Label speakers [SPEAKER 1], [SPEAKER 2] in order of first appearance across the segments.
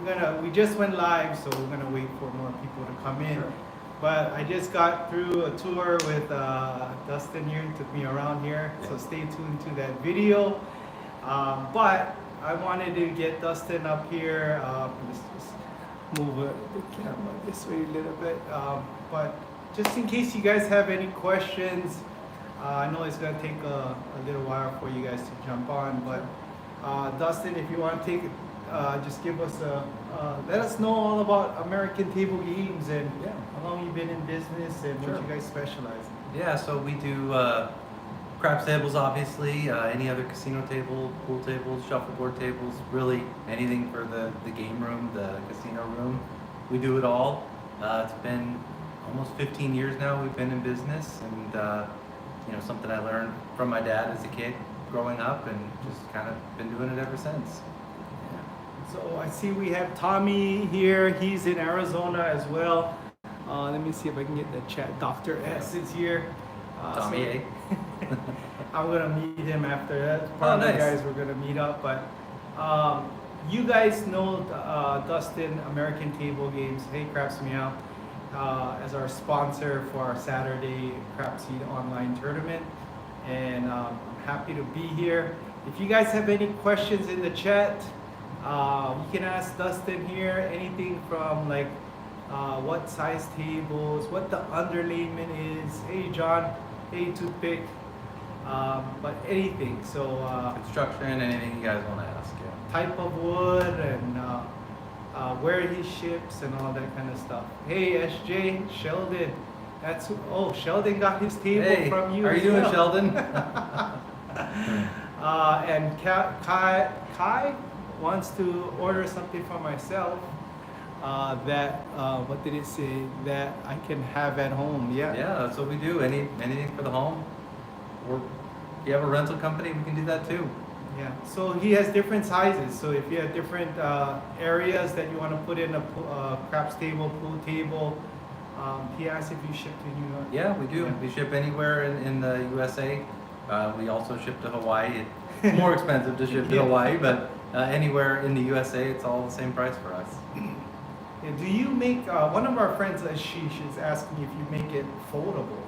[SPEAKER 1] we just went live, so we're gonna wait for more people to come in.
[SPEAKER 2] Sure.
[SPEAKER 1] But I just got through a tour with Dustin here. He took me around here, so
[SPEAKER 2] Yeah.
[SPEAKER 1] stay tuned to that video. But I wanted to get Dustin up here. Let's just move the camera this way a little bit. But just in case you guys have any questions, I know it's gonna take a little while for you guys to jump on, but Dustin, if you want to take it, just give us let us know all about American Table Games and
[SPEAKER 2] Yeah.
[SPEAKER 1] how long you've been in business and
[SPEAKER 2] Sure.
[SPEAKER 1] what you guys specialize in.
[SPEAKER 2] Yeah, so we do craps tables, obviously, any other casino table, pool tables, shuffleboard tables, really anything for the game room, the casino room. We do it all. It's been almost 15 years now we've been in business, and something I learned from my dad as a kid growing up, and just kind of been doing it ever since.
[SPEAKER 1] So I see we have Tommy here. He's in Arizona as well. Let me see if I can get the chat. Dr. S is here.
[SPEAKER 2] Tommy
[SPEAKER 1] so
[SPEAKER 2] A.
[SPEAKER 1] I'm gonna meet him after that. Part of the
[SPEAKER 2] nice.
[SPEAKER 1] guys we're gonna meet up, but you guys know Dustin, American Table Games. Hey, Craps Meow, as our sponsor for our Saturday Crap Seed online tournament, and I'm happy to be here. If you guys have any questions in the chat, you can ask Dustin here. Anything from like what size tables, what the underlayment is. Hey, John. Hey, Toothpick. But anything. So
[SPEAKER 2] Construction, anything you guys want to ask, yeah.
[SPEAKER 1] type of wood and where he ships and all that kind of stuff. Hey, SJ, Sheldon. That's Sheldon got his table
[SPEAKER 2] Hey,
[SPEAKER 1] from you.
[SPEAKER 2] how are you
[SPEAKER 1] as
[SPEAKER 2] doing,
[SPEAKER 1] well.
[SPEAKER 2] Sheldon?
[SPEAKER 1] And Kai wants to order something for myself. What did it say? That I can have at home. Yeah.
[SPEAKER 2] Yeah, that's what we do. Anything for the home. Or if you have a rental company, we can do that too.
[SPEAKER 1] Yeah. So he has different sizes. So if you have different areas that you want to put in a craps table, pool table, he asked if you ship to New York.
[SPEAKER 2] Yeah, we do.
[SPEAKER 1] Yeah.
[SPEAKER 2] We ship anywhere in the USA. We also ship to Hawaii. It's more expensive to ship to
[SPEAKER 1] Yeah.
[SPEAKER 2] Hawaii, but anywhere in the USA, it's all the same price for us.
[SPEAKER 1] Yeah, do you make? One of our friends, Ashish, is asking if you make it foldable.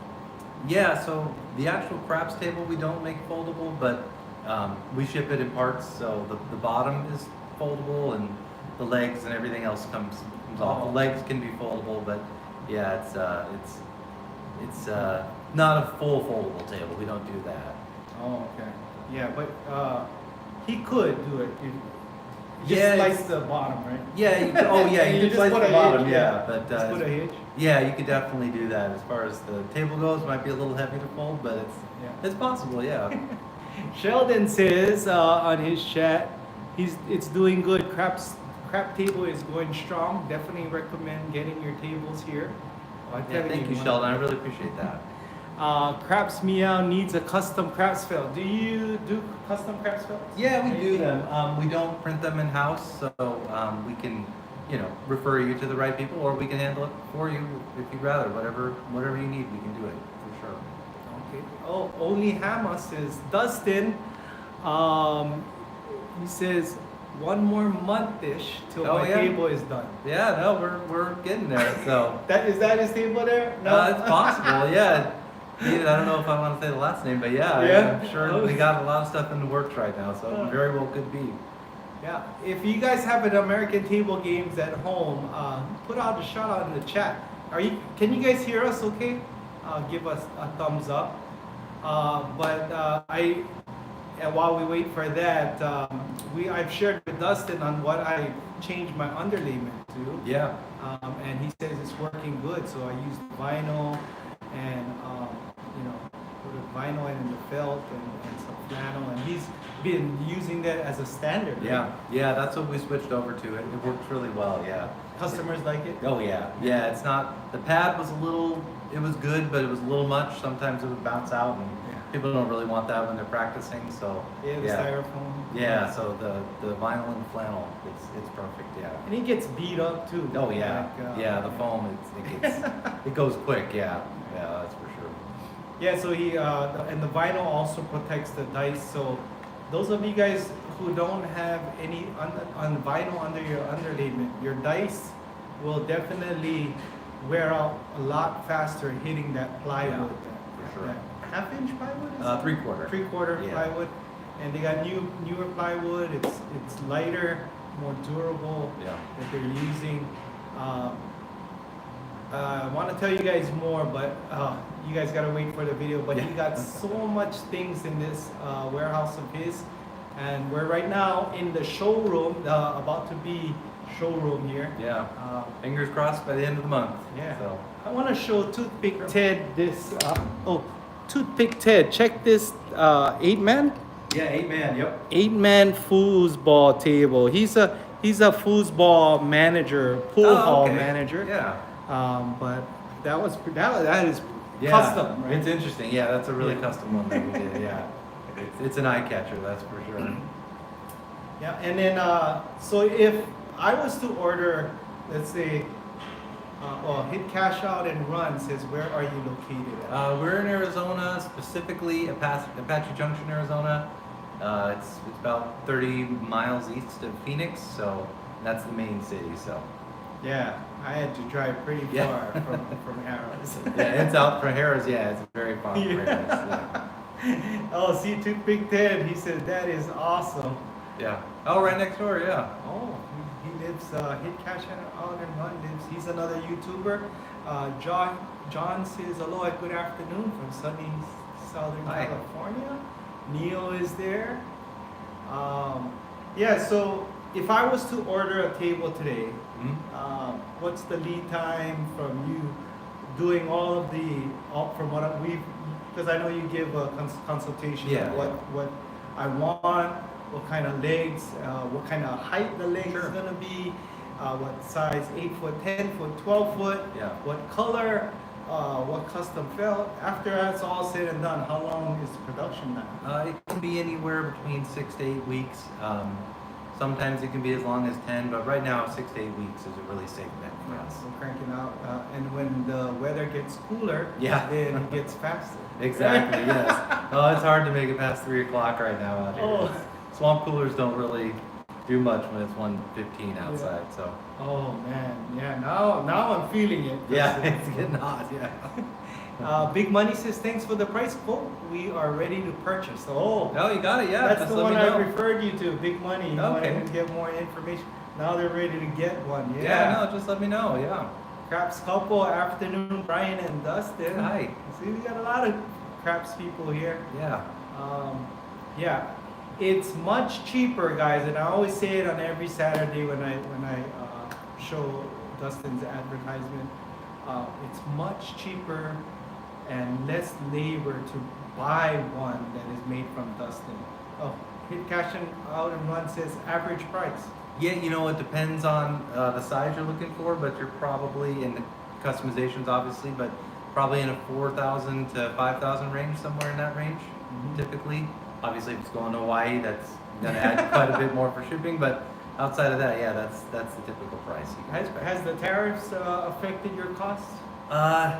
[SPEAKER 2] Yeah, so the actual craps table we don't make foldable, but we ship it in parts. So the bottom is foldable, and the legs and everything else comes off.
[SPEAKER 1] Oh.
[SPEAKER 2] The legs can be foldable, but yeah, it's not a full foldable table. We don't do that.
[SPEAKER 1] Oh, okay. Yeah, but he could do it. You
[SPEAKER 2] Yeah,
[SPEAKER 1] just slice
[SPEAKER 2] it's-
[SPEAKER 1] the bottom, right?
[SPEAKER 2] Yeah. You
[SPEAKER 1] You
[SPEAKER 2] can
[SPEAKER 1] just
[SPEAKER 2] slice
[SPEAKER 1] put
[SPEAKER 2] the
[SPEAKER 1] a
[SPEAKER 2] bottom.
[SPEAKER 1] hinge,
[SPEAKER 2] Yeah,
[SPEAKER 1] yeah.
[SPEAKER 2] but
[SPEAKER 1] Just put a hinge.
[SPEAKER 2] yeah, you could definitely do that. As far as the table goes, it might be a little heavy to fold, but
[SPEAKER 1] Yeah.
[SPEAKER 2] it's possible. Yeah.
[SPEAKER 1] Sheldon says on his chat, it's doing good. Crap table is going strong. Definitely recommend getting your tables here. I'm
[SPEAKER 2] Yeah,
[SPEAKER 1] telling
[SPEAKER 2] thank you,
[SPEAKER 1] one-
[SPEAKER 2] Sheldon. I really appreciate that.
[SPEAKER 1] Craps Meow needs a custom craps felt. Do you do custom craps felts?
[SPEAKER 2] Yeah, we do them. We don't print them in house, so we can, refer you to the right people, or we can handle it for you if you'd rather. Whatever you need, we can do it for sure.
[SPEAKER 1] Okay. Oh, Only Hama says, Dustin, he says, one more month-ish till
[SPEAKER 2] Oh,
[SPEAKER 1] my
[SPEAKER 2] yeah?
[SPEAKER 1] table is done.
[SPEAKER 2] Yeah, no, we're getting there. So
[SPEAKER 1] Is that his table there?
[SPEAKER 2] it's possible. Yeah. I don't know if I want to say the last name, but yeah,
[SPEAKER 1] Yeah?
[SPEAKER 2] I'm sure we got a lot of stuff in the works right now, so it very well could be.
[SPEAKER 1] Yeah. If you guys have an American Table Games at home, put out a shout out in the chat. Can you guys hear us okay? Give us a thumbs up. And while we wait for that, I've shared with Dustin on what I changed my underlayment to.
[SPEAKER 2] Yeah.
[SPEAKER 1] And he says it's working good. So I used vinyl and put a vinyl in the felt and some flannel, and he's been using that as a standard. right?
[SPEAKER 2] Yeah, that's what we switched over to. It works really well, yeah.
[SPEAKER 1] Customers like it.
[SPEAKER 2] Oh yeah. It's not, the pad was it was good, but it was a little much. Sometimes it would bounce out, and
[SPEAKER 1] Yeah.
[SPEAKER 2] people don't really want that when they're practicing, so.
[SPEAKER 1] Yeah, the styrofoam.
[SPEAKER 2] Yeah, so the vinyl and the flannel, it's perfect, yeah.
[SPEAKER 1] And he gets beat up too.
[SPEAKER 2] Oh yeah,
[SPEAKER 1] Like,
[SPEAKER 2] the foam, it goes quick, yeah, that's for sure.
[SPEAKER 1] Yeah, so he and the vinyl also protects the dice. So those of you guys who don't have any on vinyl under your underlayment, your dice will definitely wear out a lot faster hitting that plywood.
[SPEAKER 2] Yeah, for sure.
[SPEAKER 1] That half-inch plywood? Is it?
[SPEAKER 2] 3/4.
[SPEAKER 1] Three-quarter
[SPEAKER 2] Yeah.
[SPEAKER 1] plywood. And they got newer plywood. It's lighter, more durable
[SPEAKER 2] Yeah.
[SPEAKER 1] that they're using. I want to tell you guys more, but you guys gotta wait for the video. But he got so much things in this warehouse of his, and we're right now in the showroom, about to be showroom here.
[SPEAKER 2] Yeah. Fingers crossed by the end of the month.
[SPEAKER 1] Yeah.
[SPEAKER 2] So.
[SPEAKER 1] I want to show Toothpick Ted this. Toothpick Ted, check this 8-man.
[SPEAKER 2] Yeah, 8-man. Yep.
[SPEAKER 1] 8-man foosball table. He's a foosball manager, pool hall
[SPEAKER 2] okay.
[SPEAKER 1] manager.
[SPEAKER 2] Yeah.
[SPEAKER 1] But that is
[SPEAKER 2] Yeah.
[SPEAKER 1] custom, right?
[SPEAKER 2] It's interesting. Yeah, that's a really
[SPEAKER 1] Yeah.
[SPEAKER 2] custom one that we did. Yeah. It's an eye catcher, that's for sure.
[SPEAKER 1] Yeah, and then so if I was to order, let's say, hit cash out and run, says where are you located at?
[SPEAKER 2] We're in Arizona, specifically Apache Junction, Arizona. It's about 30 miles east of Phoenix, so that's the main city. So
[SPEAKER 1] Yeah, I had to drive pretty
[SPEAKER 2] Yeah.
[SPEAKER 1] far from Harris.
[SPEAKER 2] yeah, it's out from Harris. Yeah, it's very far from
[SPEAKER 1] Yeah.
[SPEAKER 2] Harris. Yeah.
[SPEAKER 1] Oh, see, Toothpick Ted, he said that is awesome.
[SPEAKER 2] Yeah. Oh, right next door. Yeah.
[SPEAKER 1] Oh, he lives, hit cash out and run lives. He's another YouTuber. John says aloha, good afternoon from sunny Southern
[SPEAKER 2] Hi.
[SPEAKER 1] California. Neil is there. Yeah, so if I was to order a table today,
[SPEAKER 2] Mhm.
[SPEAKER 1] what's the lead time from you doing all of from what we've, because I know you give a consultation
[SPEAKER 2] Yeah,
[SPEAKER 1] of what I want, what kind of legs, what kind of height the legs
[SPEAKER 2] Sure.
[SPEAKER 1] is gonna be, what size, 8 foot, 10 foot, 12 foot,
[SPEAKER 2] Yeah.
[SPEAKER 1] what color, what custom felt. After that's all said and done, how long is the production time?
[SPEAKER 2] It can be anywhere between 6 to 8 weeks. Sometimes it can be as long as 10, but right now 6 to 8 weeks is a really safe bet for us.
[SPEAKER 1] So cranking out, and when the weather gets cooler,
[SPEAKER 2] Yeah.
[SPEAKER 1] then it gets faster.
[SPEAKER 2] Exactly, yes. Oh, it's hard to make it past 3 o'clock right now out here.
[SPEAKER 1] Oh.
[SPEAKER 2] Swamp coolers don't really do much when it's 1:15 outside, so.
[SPEAKER 1] Oh man, yeah. Now I'm feeling it.
[SPEAKER 2] Yeah, it's getting hot, yeah.
[SPEAKER 1] Big Money says thanks for the price quote. We are ready to purchase. Oh,
[SPEAKER 2] Oh, you got it, yeah.
[SPEAKER 1] that's
[SPEAKER 2] just
[SPEAKER 1] the
[SPEAKER 2] let
[SPEAKER 1] one
[SPEAKER 2] me
[SPEAKER 1] I
[SPEAKER 2] know.
[SPEAKER 1] referred you to. Big Money. You
[SPEAKER 2] Okay.
[SPEAKER 1] wanted to get more information. Now they're ready to get one. Yeah.
[SPEAKER 2] Yeah, no, just let me know, yeah.
[SPEAKER 1] Craps couple afternoon. Brian and Dustin.
[SPEAKER 2] Hi.
[SPEAKER 1] See, we got a lot of craps people here.
[SPEAKER 2] Yeah.
[SPEAKER 1] Yeah, it's much cheaper, guys, and I always say it on every Saturday when I show Dustin's advertisement. It's much cheaper and less labor to buy one that is made from Dustin. Oh, hit cash out and run says average price.
[SPEAKER 2] Yeah, you know, it depends on the size you're looking for, but you're probably in the customizations, obviously, but probably in a 4,000 to 5,000 range, somewhere in that range,
[SPEAKER 1] Mhm.
[SPEAKER 2] typically. Obviously, if it's going to Hawaii, that's gonna add quite a bit more for shipping, but outside of that, yeah, that's the typical price you can expect.
[SPEAKER 1] Has the tariffs affected your costs?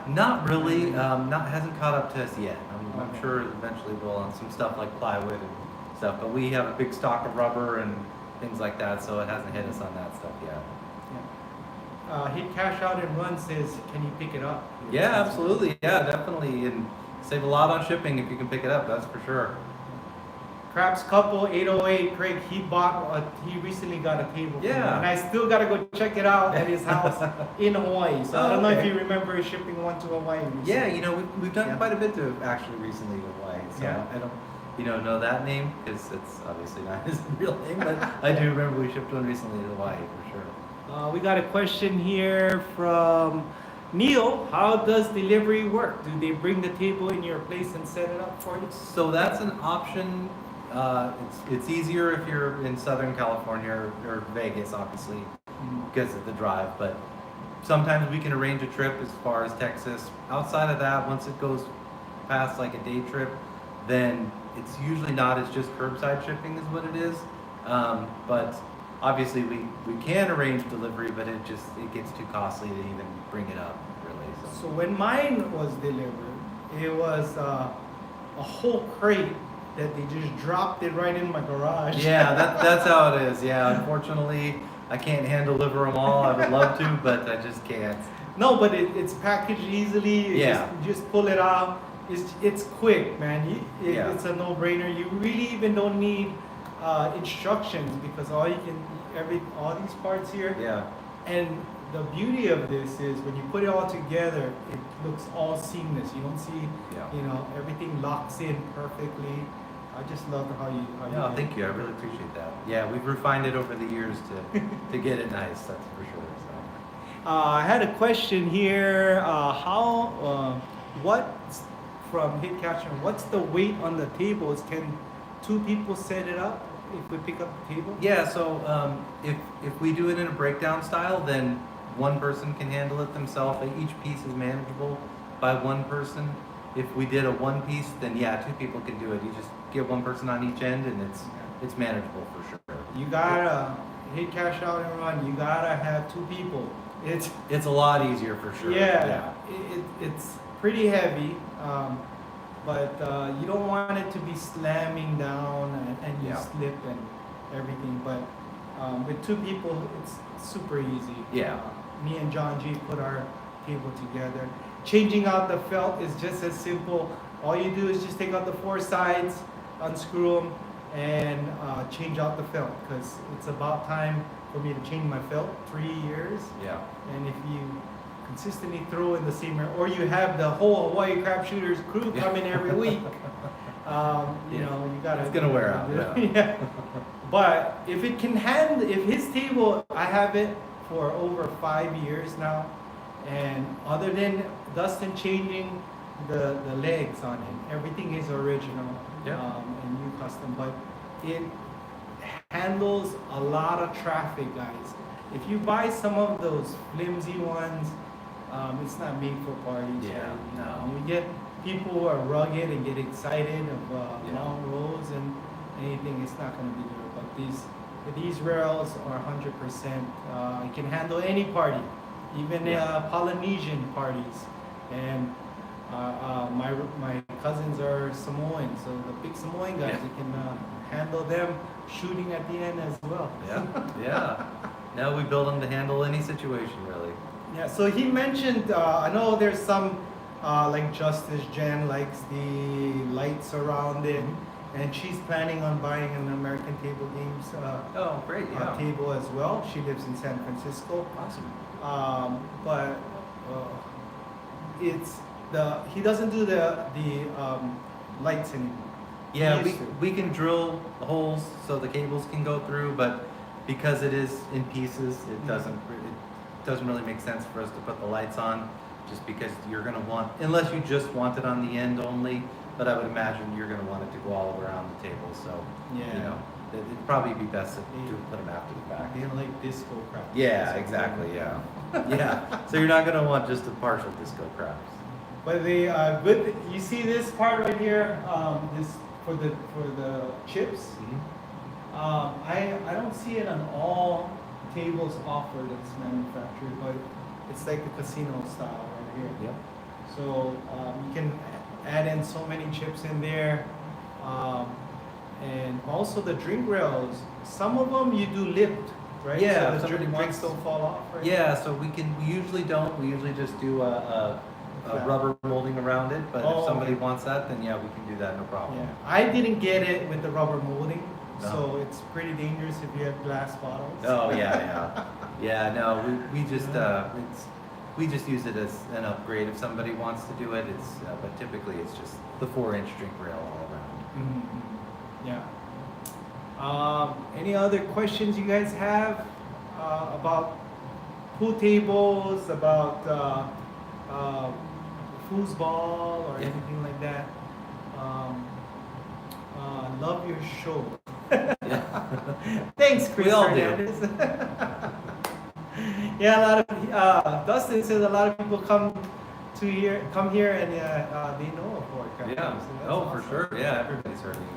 [SPEAKER 2] Not really. Hasn't caught up to us yet. I'm
[SPEAKER 1] Okay.
[SPEAKER 2] sure eventually will on some stuff like plywood and stuff. But we have a big stock of rubber and things like that, so it hasn't hit us on that stuff yet.
[SPEAKER 1] Yeah. Hit cash out and run says, can you pick it up?
[SPEAKER 2] Yeah, absolutely. Yeah, definitely, and save a lot on shipping if you can pick it up. That's for sure.
[SPEAKER 1] Craps couple 808 Craig, he recently got a table. from me,
[SPEAKER 2] Yeah.
[SPEAKER 1] And I still gotta go check it out at his house in Hawaii. So I
[SPEAKER 2] Oh,
[SPEAKER 1] don't know if
[SPEAKER 2] okay.
[SPEAKER 1] you remember shipping one to Hawaii recently.
[SPEAKER 2] Yeah, you know, we've done
[SPEAKER 1] Yeah.
[SPEAKER 2] quite a bit to actually recently to Hawaii. So
[SPEAKER 1] Yeah.
[SPEAKER 2] I don't, know that name because it's obviously not his real name, but I do remember we shipped one recently to Hawaii for sure.
[SPEAKER 1] We got a question here from Neil. How does delivery work? Do they bring the table in your place and set it up for you?
[SPEAKER 2] So that's an option. It's easier if you're in Southern California or Vegas, obviously, because of the drive. But sometimes we can arrange a trip as far as Texas. Outside of that, once it goes past like a day trip, then it's usually not. It's just curbside shipping is what it is. But obviously we can arrange delivery, but it gets too costly to even bring it up, really.
[SPEAKER 1] So when mine was delivered, it was a whole crate that they just dropped it right in my garage.
[SPEAKER 2] Yeah, that's how it is. Yeah, unfortunately, I can't hand deliver them all. I would love to, but I just can't.
[SPEAKER 1] No, but it's packaged easily.
[SPEAKER 2] Yeah.
[SPEAKER 1] Just pull it out. It's quick, man.
[SPEAKER 2] Yeah.
[SPEAKER 1] It's a no-brainer. You really even don't need instructions because all these parts here.
[SPEAKER 2] Yeah.
[SPEAKER 1] And the beauty of this is when you put it all together, it looks all seamless. You don't see,
[SPEAKER 2] Yeah.
[SPEAKER 1] everything locks in perfectly. I just love how you.
[SPEAKER 2] No,
[SPEAKER 1] did it.
[SPEAKER 2] thank you. I really appreciate that. Yeah, we've refined it over the years to get it nice. That's for sure. So.
[SPEAKER 1] I had a question here. From Hit Catcher? What's the weight on the tables? Can two people set it up if we pick up the table?
[SPEAKER 2] Yeah. So if we do it in a breakdown style, then one person can handle it themselves. Each piece is manageable by one person. If we did a one piece, then yeah, two people can do it. You just get one person on each end, and it's manageable for sure.
[SPEAKER 1] You gotta hit cash out and run. You gotta have two people.
[SPEAKER 2] It's a lot easier for sure.
[SPEAKER 1] Yeah. It's pretty heavy, but you don't want it to be slamming down and you
[SPEAKER 2] Yeah.
[SPEAKER 1] slip and everything. But with two people, it's super easy.
[SPEAKER 2] Yeah.
[SPEAKER 1] Me and John G put our table together. Changing out the felt is just as simple. All you do is just take out the four sides, unscrew them, and change out the felt because it's about time for me to change my felt. 3 years.
[SPEAKER 2] Yeah.
[SPEAKER 1] And if you consistently throw in the same, or you have the whole Hawaii Crap Shooters crew come in every week, you gotta.
[SPEAKER 2] It's gonna wear out. Yeah.
[SPEAKER 1] Yeah. But if it can handle, if his table, I have it for over 5 years now, and other than Dustin changing the legs on it, everything is original.
[SPEAKER 2] Yeah.
[SPEAKER 1] And new custom, but it handles a lot of traffic, guys. If you buy some of those flimsy ones, it's not made for parties.
[SPEAKER 2] Yeah,
[SPEAKER 1] right?
[SPEAKER 2] no.
[SPEAKER 1] You get people who are rugged and get excited of
[SPEAKER 2] Yeah.
[SPEAKER 1] long rolls and anything, it's not going to be good. But these rails are 100%. It can handle any party, even
[SPEAKER 2] Yeah.
[SPEAKER 1] Polynesian parties. And my cousins are Samoan, so the big Samoan guys,
[SPEAKER 2] Yeah.
[SPEAKER 1] you can handle them shooting at the end as well.
[SPEAKER 2] Yeah. Yeah. No, we build them to handle any situation, really.
[SPEAKER 1] Yeah, so he mentioned, I know there's some, like Justice Jen likes the lights around it, and she's planning on buying an American Table Games
[SPEAKER 2] Oh, great. Yeah.
[SPEAKER 1] table as well. She lives in San Francisco.
[SPEAKER 2] Awesome.
[SPEAKER 1] But he doesn't do the lights anymore. He
[SPEAKER 2] Yeah,
[SPEAKER 1] used to.
[SPEAKER 2] we can drill the holes so the cables can go through, but because it is in pieces, it doesn't really make sense for us to put the lights on, just because you're gonna want, unless you just want it on the end only, but I would imagine you're gonna want it to go all around the table, so,
[SPEAKER 1] Yeah.
[SPEAKER 2] it'd probably be best to put them after the fact.
[SPEAKER 1] They don't like disco crap.
[SPEAKER 2] Yeah, exactly, yeah. Yeah, so you're not gonna want just a partial disco craps.
[SPEAKER 1] But the good, you see this part right here, this for the chips. I don't see it on all tables offered that's manufactured, but it's like the casino style right here.
[SPEAKER 2] Yep.
[SPEAKER 1] So you can add in so many chips in there, and also the drink rails. Some of them you do lipped, right?
[SPEAKER 2] Yeah,
[SPEAKER 1] So
[SPEAKER 2] if
[SPEAKER 1] the
[SPEAKER 2] somebody
[SPEAKER 1] drinks
[SPEAKER 2] wants-
[SPEAKER 1] don't fall off, right?
[SPEAKER 2] Yeah, so we usually don't, we usually just do a rubber molding around it, but
[SPEAKER 1] Oh,
[SPEAKER 2] if somebody
[SPEAKER 1] okay.
[SPEAKER 2] wants that, then yeah, we can do that, no problem.
[SPEAKER 1] Yeah, I didn't get it with the rubber molding,
[SPEAKER 2] No.
[SPEAKER 1] so it's pretty dangerous if you have glass bottles.
[SPEAKER 2] Oh, yeah. Yeah, no, we just use it as an upgrade if somebody wants to do it, but typically it's just the 4-inch drink rail all around.
[SPEAKER 1] Mhm. Yeah. Any other questions you guys have about pool tables, about foosball or
[SPEAKER 2] Yeah.
[SPEAKER 1] anything like that? Love your show.
[SPEAKER 2] Yeah.
[SPEAKER 1] Thanks, Chris
[SPEAKER 2] We all do.
[SPEAKER 1] Hernandez. Yeah, a lot of Dustin says a lot of people come here and they know of Warcraft.
[SPEAKER 2] Yeah,
[SPEAKER 1] So that's
[SPEAKER 2] oh,
[SPEAKER 1] awesome.
[SPEAKER 2] for sure, yeah, everybody's heard of you.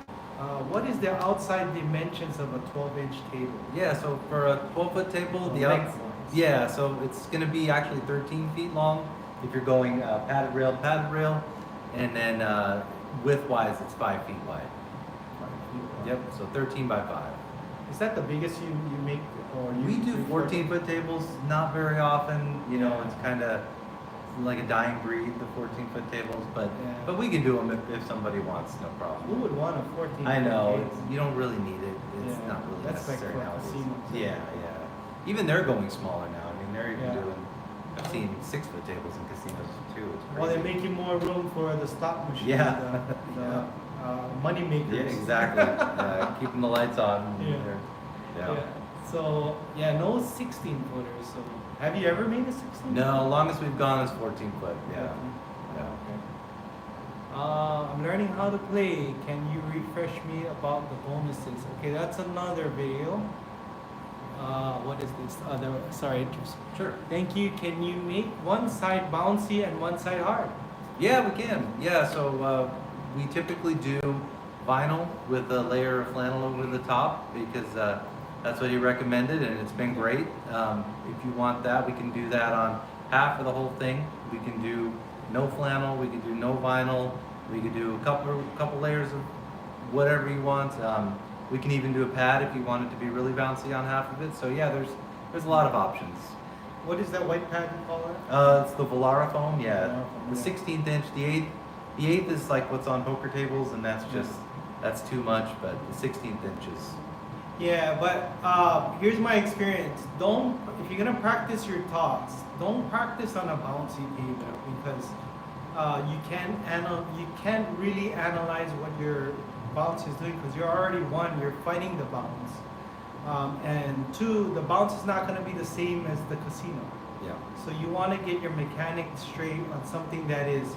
[SPEAKER 1] What is the outside dimensions of a 12-inch table?
[SPEAKER 2] Yeah, so for a 12-foot table, the
[SPEAKER 1] Lengthwise.
[SPEAKER 2] yeah, so it's gonna be actually 13 feet long if you're going padded rail to padded rail, and then width-wise, it's 5 feet wide. Yep. So 13 by 5.
[SPEAKER 1] Is that the biggest you make, or you
[SPEAKER 2] We do
[SPEAKER 1] prefer?
[SPEAKER 2] 14-foot tables not very often. You know,
[SPEAKER 1] Yeah.
[SPEAKER 2] it's kind of like a dying breed, the 14-foot tables. But
[SPEAKER 1] Yeah.
[SPEAKER 2] but we can do them if somebody wants, no
[SPEAKER 1] Who
[SPEAKER 2] problem.
[SPEAKER 1] would want a 14?
[SPEAKER 2] I know
[SPEAKER 1] table?
[SPEAKER 2] you don't really need it. It's
[SPEAKER 1] Yeah,
[SPEAKER 2] not really
[SPEAKER 1] that's like
[SPEAKER 2] necessary
[SPEAKER 1] for
[SPEAKER 2] nowadays.
[SPEAKER 1] casinos.
[SPEAKER 2] Yeah, yeah. Even they're going smaller now. I mean, they're even
[SPEAKER 1] Yeah.
[SPEAKER 2] doing. I've seen 6-foot tables in casinos too. It's crazy.
[SPEAKER 1] Well, they make you more room for the slot machine.
[SPEAKER 2] Yeah.
[SPEAKER 1] The
[SPEAKER 2] Yeah.
[SPEAKER 1] money makers.
[SPEAKER 2] Yeah, exactly. Keeping the lights on.
[SPEAKER 1] Yeah.
[SPEAKER 2] Yeah.
[SPEAKER 1] So yeah, no 16 footers. So have you ever made a 16?
[SPEAKER 2] No, longest we've gone is 14-foot. Yeah. Yeah.
[SPEAKER 1] Okay. I'm learning how to play. Can you refresh me about the bonuses? Okay, that's another video. What is this? Sorry.
[SPEAKER 2] Sure.
[SPEAKER 1] Thank you. Can you make one side bouncy and one side hard?
[SPEAKER 2] Yeah, we can. Yeah, so we typically do vinyl with a layer of flannel over the top because that's what he recommended, and it's been great. If you want that, we can do that on half of the whole thing. We can do no flannel. We can do no vinyl. We could do a couple layers of whatever you want. We can even do a pad if you want it to be really bouncy on half of it. So yeah, there's a lot of options.
[SPEAKER 1] What is that white pad you call it?
[SPEAKER 2] It's the Volara foam, yeah.
[SPEAKER 1] Volara foam,
[SPEAKER 2] The
[SPEAKER 1] yeah.
[SPEAKER 2] 16th inch, the eighth is like what's on poker tables, and that's just that's too much. But the 16th inch is
[SPEAKER 1] Yeah, but here's my experience. If you're gonna practice your toss, don't practice on a bouncy table because you can't really analyze what your bounce is doing because you're already you're fighting the bounce, and two, the bounce is not gonna be the same as the casino.
[SPEAKER 2] yeah.
[SPEAKER 1] So you want to get your mechanics straight on something that is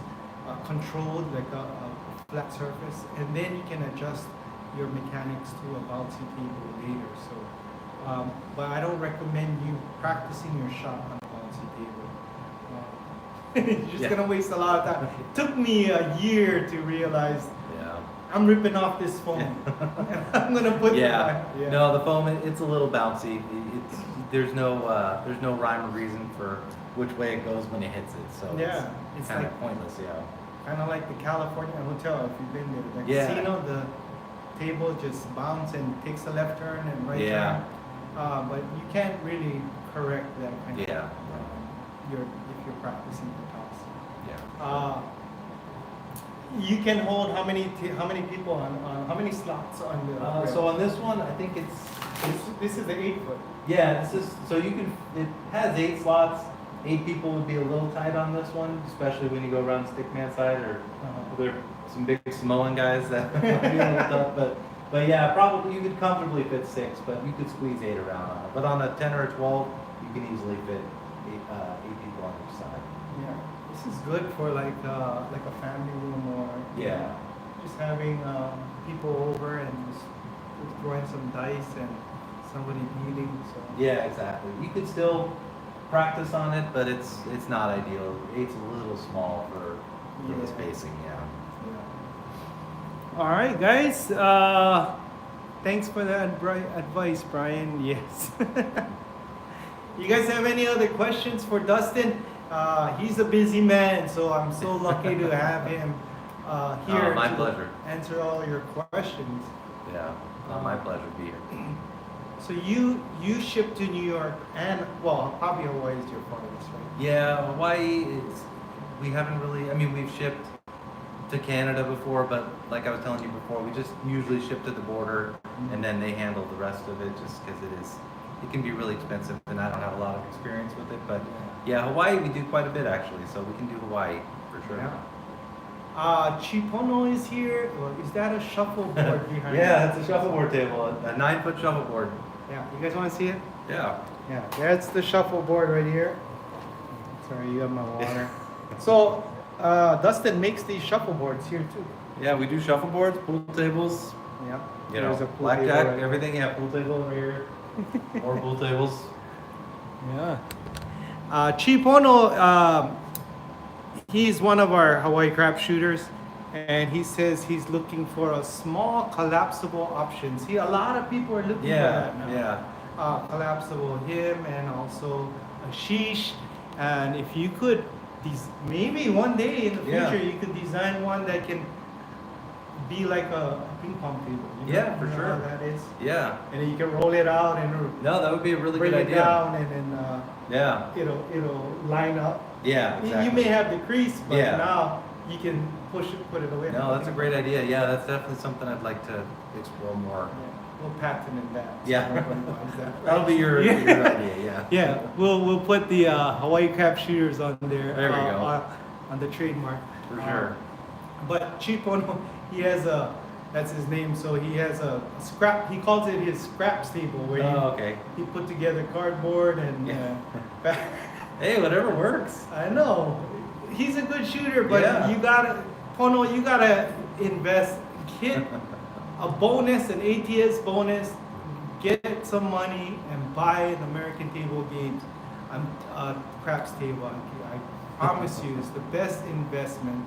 [SPEAKER 1] controlled, like a flat surface, and then you can adjust your mechanics to a bouncy table later. So, but I don't recommend you practicing your shot on a bouncy table. You're just
[SPEAKER 2] Yeah.
[SPEAKER 1] gonna waste a lot of time. It took me a year to realize
[SPEAKER 2] Yeah.
[SPEAKER 1] I'm ripping off this foam. I'm gonna put
[SPEAKER 2] Yeah.
[SPEAKER 1] the
[SPEAKER 2] No, the foam it's a little bouncy. There's no rhyme or reason for which way it goes when it hits it. So
[SPEAKER 1] Yeah,
[SPEAKER 2] it's
[SPEAKER 1] it's
[SPEAKER 2] kind
[SPEAKER 1] like-
[SPEAKER 2] of pointless. Yeah.
[SPEAKER 1] kind of like the California hotel. If you've been there, the
[SPEAKER 2] Yeah.
[SPEAKER 1] casino, the table just bounces and takes a left turn and right
[SPEAKER 2] Yeah.
[SPEAKER 1] turn. But you can't really correct that kind of.
[SPEAKER 2] Yeah.
[SPEAKER 1] If you're practicing the toss.
[SPEAKER 2] Yeah.
[SPEAKER 1] You can hold how many people on how many slots on the.
[SPEAKER 2] So on this one, I think it's
[SPEAKER 1] this is the 8-foot.
[SPEAKER 2] yeah. This is so you can. It has 8 slots. 8 people would be a little tight on this one, especially when you go around stickman side or there are some big Samoan guys that might be a little tough. But yeah, probably you could comfortably fit 6, but you could squeeze 8 around on it. But on a 10 or a 12, you can easily fit 8 people on each side.
[SPEAKER 1] Yeah, this is good for like a family room or
[SPEAKER 2] Yeah.
[SPEAKER 1] just having people over and just throwing some dice and somebody beating. So
[SPEAKER 2] Yeah, exactly. You could still practice on it, but it's not ideal. 8's a little small for the
[SPEAKER 1] Yeah.
[SPEAKER 2] spacing. Yeah.
[SPEAKER 1] All right, guys. Thanks for the advice, Brian. Yes. You guys have any other questions for Dustin? He's a busy man, so I'm so lucky to have him here
[SPEAKER 2] My
[SPEAKER 1] to
[SPEAKER 2] pleasure.
[SPEAKER 1] answer all your questions.
[SPEAKER 2] Yeah. My pleasure to be here.
[SPEAKER 1] So you ship to New York and probably Hawaii is your farthest, right?
[SPEAKER 2] Yeah, Hawaii we haven't really, I mean, we've shipped to Canada before, but like I was telling you before, we just usually ship to the border and then they handle the rest of it just because it can be really expensive and I don't have a lot of experience with it. But yeah, Hawaii we do quite a bit actually, so we can do Hawaii for sure.
[SPEAKER 1] Yeah. Chipono is here. Or is that a shuffleboard behind
[SPEAKER 2] Yeah,
[SPEAKER 1] you?
[SPEAKER 2] it's a shuffleboard table, a 9-foot shuffleboard.
[SPEAKER 1] Yeah, you guys want to see it?
[SPEAKER 2] Yeah.
[SPEAKER 1] Yeah, that's the shuffleboard right here. Sorry, you have my water. So, Dustin makes these shuffleboards here too.
[SPEAKER 2] Yeah, we do shuffleboards, pool tables,
[SPEAKER 1] Yeah.
[SPEAKER 2] you know,
[SPEAKER 1] There's a pool
[SPEAKER 2] blackjack,
[SPEAKER 1] table right there.
[SPEAKER 2] everything. Yeah, pool table over here. More pool tables.
[SPEAKER 1] Yeah. Chipono, he's one of our Hawaii crap shooters, and he says he's looking for a small collapsible option. See, a lot of people are looking for that now.
[SPEAKER 2] Yeah.
[SPEAKER 1] Collapsible him and also a sheesh. And if you could, maybe one day in the future
[SPEAKER 2] Yeah.
[SPEAKER 1] you could design one that can be like a ping pong table. You know,
[SPEAKER 2] Yeah, for
[SPEAKER 1] you know
[SPEAKER 2] sure.
[SPEAKER 1] How that is.
[SPEAKER 2] Yeah.
[SPEAKER 1] And then you can roll it out and
[SPEAKER 2] No, that would be a really
[SPEAKER 1] bring
[SPEAKER 2] good
[SPEAKER 1] it
[SPEAKER 2] idea.
[SPEAKER 1] down, and then
[SPEAKER 2] Yeah.
[SPEAKER 1] it'll line up.
[SPEAKER 2] Yeah. Exactly.
[SPEAKER 1] You may have the crease, but
[SPEAKER 2] Yeah.
[SPEAKER 1] now you can put it away.
[SPEAKER 2] No, that's a great idea. Yeah, that's definitely something I'd like to explore more.
[SPEAKER 1] Yeah. We'll patent that. so
[SPEAKER 2] Yeah.
[SPEAKER 1] nobody buys that.
[SPEAKER 2] That'll be your idea. Yeah.
[SPEAKER 1] Yeah, we'll put the Hawaii crab shooters on there.
[SPEAKER 2] There we go.
[SPEAKER 1] On the trademark.
[SPEAKER 2] For sure.
[SPEAKER 1] But Chipono, he has that's his name. So he has a scrap. He calls it his scraps table, where
[SPEAKER 2] Oh, okay.
[SPEAKER 1] he put together cardboard and.
[SPEAKER 2] Yeah. Hey, whatever works.
[SPEAKER 1] I know, he's a good shooter, but
[SPEAKER 2] Yeah.
[SPEAKER 1] you gotta invest. Get a bonus, an ATS bonus. Get some money and buy an American Table Games, craps table. I promise you, it's the best investment.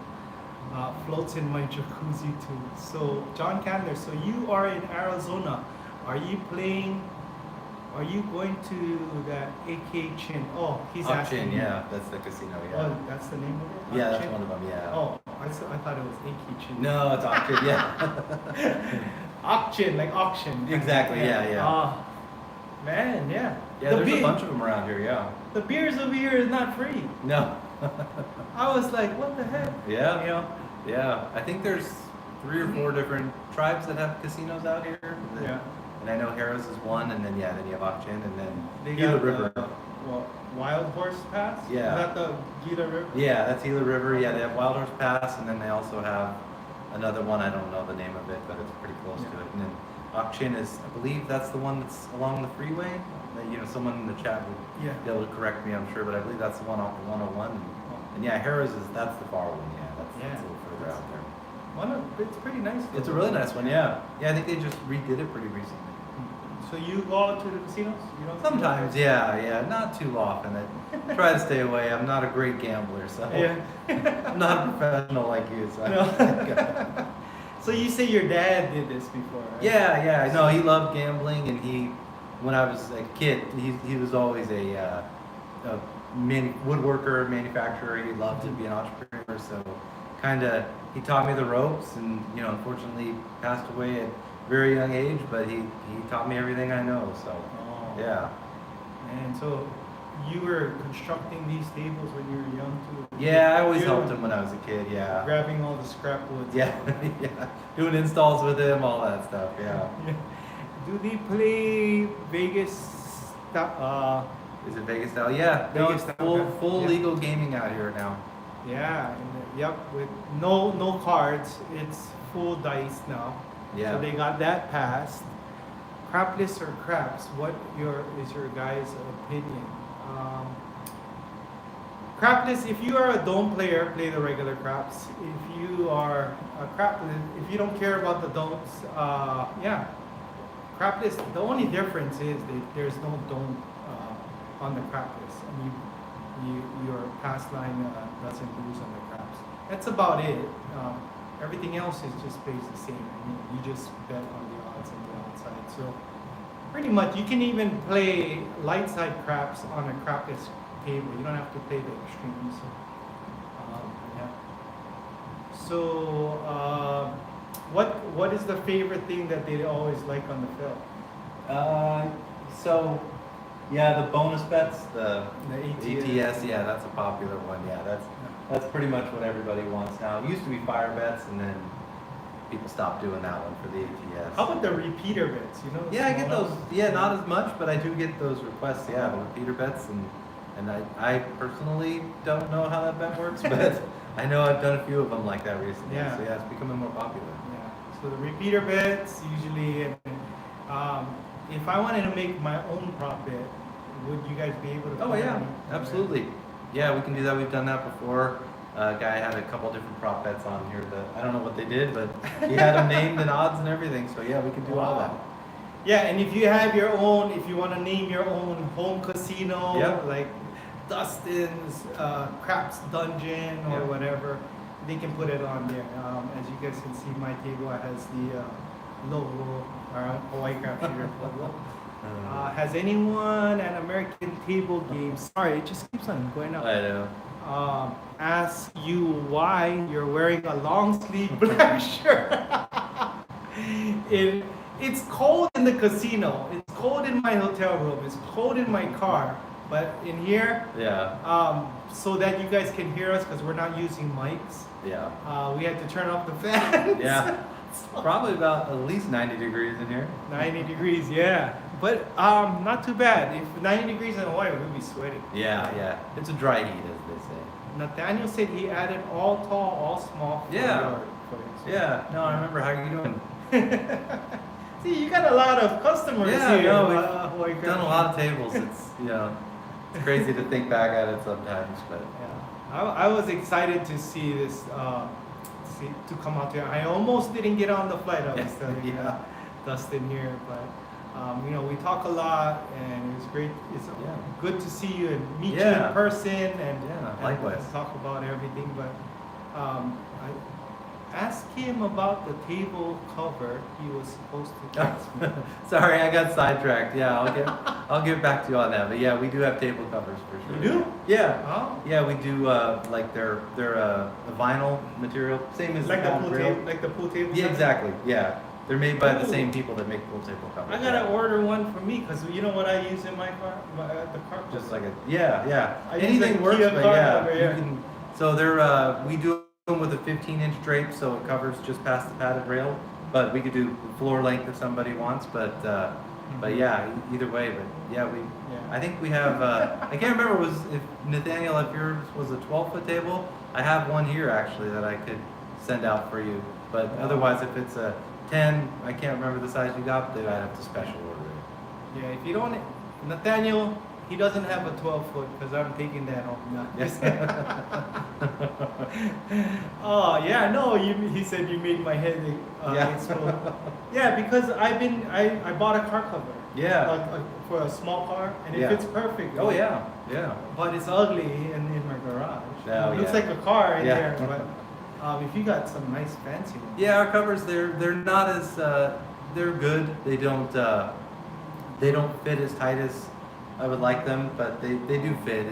[SPEAKER 1] Floats in my jacuzzi too. So John Candler, so you are in Arizona. Are you playing? Are you going to that AK Chin? Oh, he's asking.
[SPEAKER 2] Auction,
[SPEAKER 1] me.
[SPEAKER 2] yeah, that's the casino. Yeah.
[SPEAKER 1] Oh, that's the name of it?
[SPEAKER 2] Yeah, that's
[SPEAKER 1] Auction?
[SPEAKER 2] one of them. Yeah.
[SPEAKER 1] Oh, I thought it was AK Chin.
[SPEAKER 2] No, it's auction. Yeah.
[SPEAKER 1] Auction, like auction.
[SPEAKER 2] Exactly, yeah.
[SPEAKER 1] Man, yeah.
[SPEAKER 2] Yeah, there's a bunch of them around here. Yeah.
[SPEAKER 1] The beers over here is not free.
[SPEAKER 2] No.
[SPEAKER 1] I was like, what the heck?
[SPEAKER 2] Yeah.
[SPEAKER 1] You know?
[SPEAKER 2] Yeah. I think there's 3 or 4 different tribes that have casinos out here.
[SPEAKER 1] Yeah.
[SPEAKER 2] And I know Harris is one, and then then you have Auction, and then
[SPEAKER 1] They
[SPEAKER 2] Gila
[SPEAKER 1] got
[SPEAKER 2] River.
[SPEAKER 1] Wild Horse Pass?
[SPEAKER 2] Yeah.
[SPEAKER 1] Is that the Gila River?
[SPEAKER 2] Yeah, that's Gila River. Yeah, they have Wild Horse Pass, and then they also have another one. I don't know the name of it, but it's pretty close to it. And then Auction is, I believe that's the one that's along the freeway. Someone in the chat would
[SPEAKER 1] Yeah.
[SPEAKER 2] be able to correct me, I'm sure, but I believe that's the one off the 101. And yeah, Harris that's the far one. Yeah, that's a little further out there.
[SPEAKER 1] It's pretty nice.
[SPEAKER 2] It's a really nice one. Yeah. Yeah, I think they just redid it pretty recently.
[SPEAKER 1] So you go out to the casinos? You don't?
[SPEAKER 2] Sometimes, yeah, not too often. I try to stay away. I'm not a great gambler, so
[SPEAKER 1] Yeah.
[SPEAKER 2] I'm not a professional like you. So.
[SPEAKER 1] No. So you say your dad did this before, right?
[SPEAKER 2] Yeah. No, he loved gambling, and when I was a kid, he was always a woodworker, manufacturer. He loved to be an entrepreneur, so he taught me the ropes, and unfortunately passed away at a very young age, but he taught me everything I know. So
[SPEAKER 1] Oh.
[SPEAKER 2] yeah.
[SPEAKER 1] And so you were constructing these tables when you were young too?
[SPEAKER 2] Yeah, I always
[SPEAKER 1] You
[SPEAKER 2] helped
[SPEAKER 1] were
[SPEAKER 2] him when I was a kid. Yeah.
[SPEAKER 1] Grabbing all the scrap woods.
[SPEAKER 2] Yeah, yeah. Doing installs with him, all that stuff. Yeah.
[SPEAKER 1] Do they play Vegas?
[SPEAKER 2] Is it Vegas style? Yeah. No,
[SPEAKER 1] Vegas
[SPEAKER 2] it's
[SPEAKER 1] style,
[SPEAKER 2] full
[SPEAKER 1] yeah.
[SPEAKER 2] legal gaming out here now.
[SPEAKER 1] Yeah. Yep. With no cards. It's full dice now.
[SPEAKER 2] Yeah.
[SPEAKER 1] So they got that passed. Crapless or craps? What is your guys' opinion? Crapless, if you are a dome player, play the regular craps. If you are a crapless, if you don't care about the domes, yeah. Crapless, the only difference is that there's no dome on the crapless. And your pass line doesn't lose on the craps. That's about it. Everything else is just plays the same. You just bet on the odds and the outside. So pretty much, you can even play light side craps on a crapless table. You don't have to play the extremes. Yeah. So what is the favorite thing that they always like on the field?
[SPEAKER 2] So, yeah, the bonus bets, the
[SPEAKER 1] ATS.
[SPEAKER 2] ATS, yeah, that's a popular one. Yeah, that's pretty much what everybody wants now. It used to be fire bets, and then people stopped doing that one for the ATS.
[SPEAKER 1] How about the repeater bets? You know? the
[SPEAKER 2] Yeah, I get
[SPEAKER 1] small
[SPEAKER 2] those.
[SPEAKER 1] ones?
[SPEAKER 2] Yeah, not as much, but I do get those requests. Yeah, the repeater bets, and I personally don't know how that bet works, but I know I've done a few of them like that recently.
[SPEAKER 1] Yeah.
[SPEAKER 2] So yeah, it's becoming more popular.
[SPEAKER 1] Yeah. So the repeater bets usually, if I wanted to make my own prop bet, would you guys be able to?
[SPEAKER 2] Oh
[SPEAKER 1] put
[SPEAKER 2] yeah,
[SPEAKER 1] any-
[SPEAKER 2] absolutely. Yeah, we can do that. We've done that before. A guy had a couple different prop bets on here that I don't know what they did, but he had them named and odds and everything. So yeah, we can do all that.
[SPEAKER 1] Wow. Yeah, and if you have your own, if you want to name your own home casino,
[SPEAKER 2] Yep.
[SPEAKER 1] like Dustin's Craps Dungeon or
[SPEAKER 2] Yep.
[SPEAKER 1] whatever, they can put it on there. As you guys can see, my table has the logo, Hawaii Crap Shooter logo. Has anyone at American Table Games, sorry, it just keeps on going up,
[SPEAKER 2] I know.
[SPEAKER 1] ask you why you're wearing a long sleeve black shirt? It's cold in the casino. It's cold in my hotel room. It's cold in my car. But in here,
[SPEAKER 2] Yeah,
[SPEAKER 1] so that you guys can hear us because we're not using mics,
[SPEAKER 2] yeah,
[SPEAKER 1] we had to turn off the fans.
[SPEAKER 2] yeah. Probably about at least 90 degrees in here.
[SPEAKER 1] 90 degrees, yeah. But not too bad. If 90 degrees in Hawaii, we'd be sweating.
[SPEAKER 2] Yeah, yeah. It's a dry heat, as they say.
[SPEAKER 1] Nathaniel said he added all tall, all small. For
[SPEAKER 2] Yeah.
[SPEAKER 1] your place.
[SPEAKER 2] Yeah. No, I remember. How you doing?
[SPEAKER 1] See, you got a lot of customers
[SPEAKER 2] Yeah,
[SPEAKER 1] here.
[SPEAKER 2] no, we've
[SPEAKER 1] Hawaii
[SPEAKER 2] Done a lot of tables. It's it's crazy to think back at it sometimes, but
[SPEAKER 1] Yeah, I was excited to see this, to come out here. I almost didn't get on the flight. I was telling
[SPEAKER 2] Yeah.
[SPEAKER 1] Dustin here, but we talk a lot, and it was great. It's
[SPEAKER 2] Yeah.
[SPEAKER 1] good to see you and meet you
[SPEAKER 2] Yeah.
[SPEAKER 1] in person, and
[SPEAKER 2] Yeah,
[SPEAKER 1] and
[SPEAKER 2] likewise.
[SPEAKER 1] talk about everything. But I asked him about the table cover. He was supposed to text me.
[SPEAKER 2] sorry, I got sidetracked. Yeah, I'll get back to you on that. But yeah, we do have table covers for sure.
[SPEAKER 1] You do?
[SPEAKER 2] Yeah.
[SPEAKER 1] Oh,
[SPEAKER 2] Yeah, we do like they're a vinyl material, same as
[SPEAKER 1] like the
[SPEAKER 2] Palm
[SPEAKER 1] pool
[SPEAKER 2] Grill.
[SPEAKER 1] table, like the pool table.
[SPEAKER 2] Yeah,
[SPEAKER 1] set?
[SPEAKER 2] exactly. Yeah, they're made by the
[SPEAKER 1] Ooh.
[SPEAKER 2] same people that make pool table covers.
[SPEAKER 1] I gotta
[SPEAKER 2] Yeah.
[SPEAKER 1] order one for me because you know what I use in my car, the car.
[SPEAKER 2] Just like a yeah.
[SPEAKER 1] I use
[SPEAKER 2] Anything
[SPEAKER 1] a
[SPEAKER 2] works,
[SPEAKER 1] Kia
[SPEAKER 2] but
[SPEAKER 1] car
[SPEAKER 2] yeah,
[SPEAKER 1] cover,
[SPEAKER 2] you
[SPEAKER 1] yeah.
[SPEAKER 2] can. So they're we do them with a 15-inch drape, so it covers just past the padded rail. But we could do floor length if somebody wants. But yeah, either way. But yeah,
[SPEAKER 1] Yeah.
[SPEAKER 2] I think we have. I can't remember if Nathaniel, if yours was a 12-foot table. I have one here actually that I could send out for you. But otherwise, if it's a 10, I can't remember the size you got. Then I'd have to special order it.
[SPEAKER 1] Yeah, if you don't, Nathaniel, he doesn't have a 12-foot because I'm taking that home. No, just oh yeah, no, he said you made my head
[SPEAKER 2] Yeah.
[SPEAKER 1] explode. Yeah, because I bought a car cover.
[SPEAKER 2] Yeah.
[SPEAKER 1] For a small car, and
[SPEAKER 2] Yeah.
[SPEAKER 1] it fits perfect.
[SPEAKER 2] Oh yeah, yeah.
[SPEAKER 1] But it's ugly in my garage.
[SPEAKER 2] Oh,
[SPEAKER 1] It looks
[SPEAKER 2] yeah.
[SPEAKER 1] like a car in
[SPEAKER 2] Yeah.
[SPEAKER 1] there, but if you got some nice fancy ones.
[SPEAKER 2] Yeah, our covers they're not as they're good. They don't fit as tight as I would like them, but they do fit.